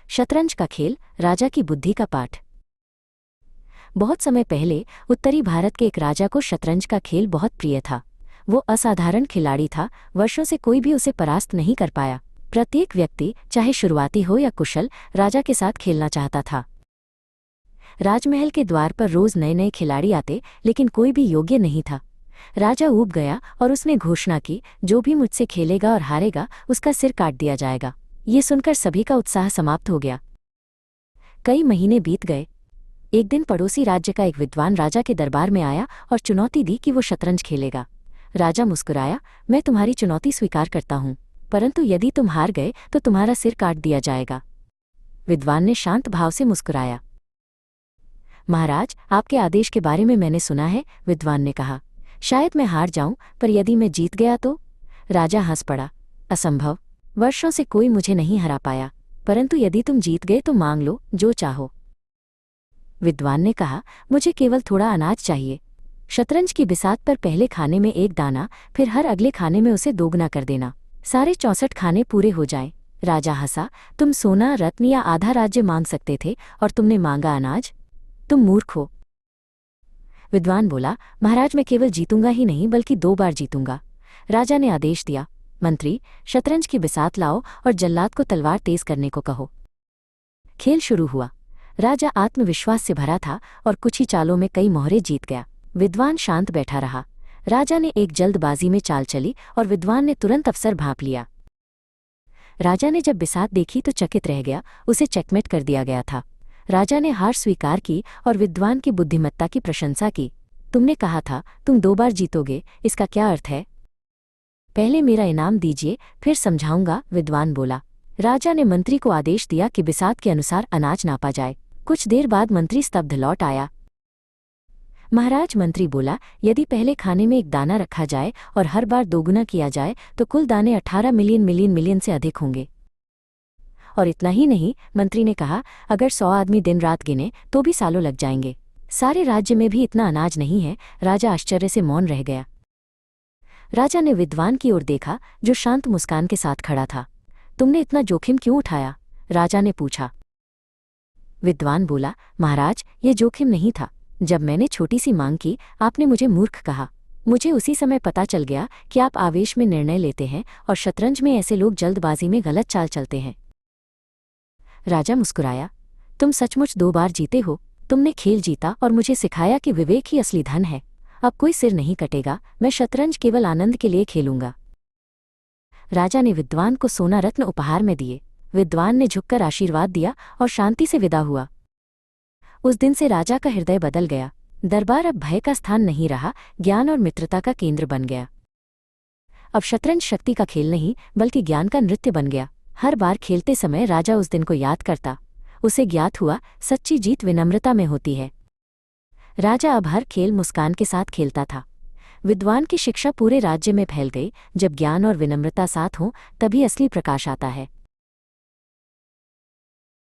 शतरंज का खेल, राजा की बुद्धि का पाठ। बहुत समय पहले उत्तरी भारत के एक राजा को शतरंज का खेल बहुत प्रिय था। वो असाधारण खिलाड़ी था, वर्षों से कोई भी उसे परास्त नहीं कर पाया। प्रत्येक व्यक्ति, चाहे शुरुआती हो या कुशल, राजा के साथ खेलना चाहता था। राजमहल के द्वार पर रोज नए नए खिलाड़ी आते, लेकिन कोई भी योग्य नहीं था। राजा ऊब गया और उसने घोषणा की, जो भी मुझसे खेलेगा और हारेगा, उसका सिर काट दिया जाएगा। ये सुनकर सभी का उत्साह समाप्त हो गया। कई महीने बीत गए। एक दिन पड़ोसी राज्य का एक विद्वान राजा के दरबार में आया और चुनौती दी कि वो शतरंज खेलेगा। राजा मुस्कुराया, मैं तुम्हारी चुनौती स्वीकार करता हूँ, परंतु यदि तुम हार गए तो तुम्हारा सिर काट दिया जाएगा। विद्वान ने शांत भाव से मुस्कुराया। महाराज, आपके आदेश के बारे में मैंने सुना है, विद्वान ने कहा। शायद मैं हार जाऊं, पर यदि मैं जीत गया तो? राजा हंस पड़ा। असंभव, वर्षों से कोई मुझे नहीं हरा पाया, परंतु यदि तुम जीत गए तो मांग लो जो चाहो। विद्वान ने कहा, मुझे केवल थोड़ा अनाज चाहिए। शतरंज की बिसात पर पहले खाने में एक दाना, फिर हर अगले खाने में उसे दोगुना कर देना, सारे 64 खाने पूरे हो जाएं। राजा हंसा, तुम सोना, रत्न या आधा राज्य मांग सकते थे और तुमने मांगा अनाज? तुम मूर्ख हो। विद्वान बोला, महाराज, मैं केवल जीतूंगा ही नहीं बल्कि 2 बार जीतूंगा। राजा ने आदेश दिया, मंत्री, शतरंज की बिसात लाओ और जल्लाद को तलवार तेज करने को कहो। खेल शुरू हुआ। राजा आत्मविश्वास से भरा था और कुछ ही चालों में कई मोहरे जीत गया। विद्वान शांत बैठा रहा। राजा ने एक जल्दबाजी में चाल चली और विद्वान ने तुरंत अवसर भांप लिया। राजा ने जब बिसात देखी तो चकित रह गया। उसे चेकमेट कर दिया गया था। राजा ने हार स्वीकार की और विद्वान की बुद्धिमत्ता की प्रशंसा की। तुमने कहा था तुम 2 बार जीतोगे, इसका क्या अर्थ है? पहले मेरा इनाम दीजिए, फिर समझाऊंगा, विद्वान बोला। राजा ने मंत्री को आदेश दिया कि बिसात के अनुसार अनाज नापा जाए। कुछ देर बाद मंत्री स्तब्ध लौट आया। महाराज, मंत्री बोला, यदि पहले खाने में एक दाना रखा जाए और हर बार दोगुना किया जाए तो कुल दाने 18 मिलियन मिलियन मिलियन से अधिक होंगे। और इतना ही नहीं, मंत्री ने कहा, अगर 100 आदमी दिन रात गिने तो भी सालों लग जाएंगे। सारे राज्य में भी इतना अनाज नहीं है। राजा आश्चर्य से मौन रह गया। राजा ने विद्वान की ओर देखा, जो शांत मुस्कान के साथ खड़ा था। तुमने इतना जोखिम क्यों उठाया? राजा ने पूछा। विद्वान बोला, महाराज, ये जोखिम नहीं था। जब मैंने छोटी सी मांग की, आपने मुझे मूर्ख कहा। मुझे उसी समय पता चल गया कि आप आवेश में निर्णय लेते हैं और शतरंज में ऐसे लोग जल्दबाजी में गलत चाल चलते हैं। राजा मुस्कुराया, तुम सचमुच 2 बार जीते हो। तुमने खेल जीता और मुझे सिखाया कि विवेक ही असली धन है। अब कोई सिर नहीं कटेगा। मैं शतरंज केवल आनंद के लिए खेलूंगा। राजा ने विद्वान को सोना रत्न उपहार में दिए। विद्वान ने झुककर आशीर्वाद दिया और शांति से विदा हुआ। उस दिन से राजा का हृदय बदल गया। दरबार अब भय का स्थान नहीं रहा, ज्ञान और मित्रता का केंद्र बन गया। अब शतरंज शक्ति का खेल नहीं बल्कि ज्ञान का नृत्य बन गया। हर बार खेलते समय राजा उस दिन को याद करता। उसे ज्ञात हुआ, सच्ची जीत विनम्रता में होती है। राजा अब हर खेल मुस्कान के साथ खेलता था। विद्वान की शिक्षा पूरे राज्य में फैल गई। जब ज्ञान और विनम्रता साथ हों, तभी असली प्रकाश आता है।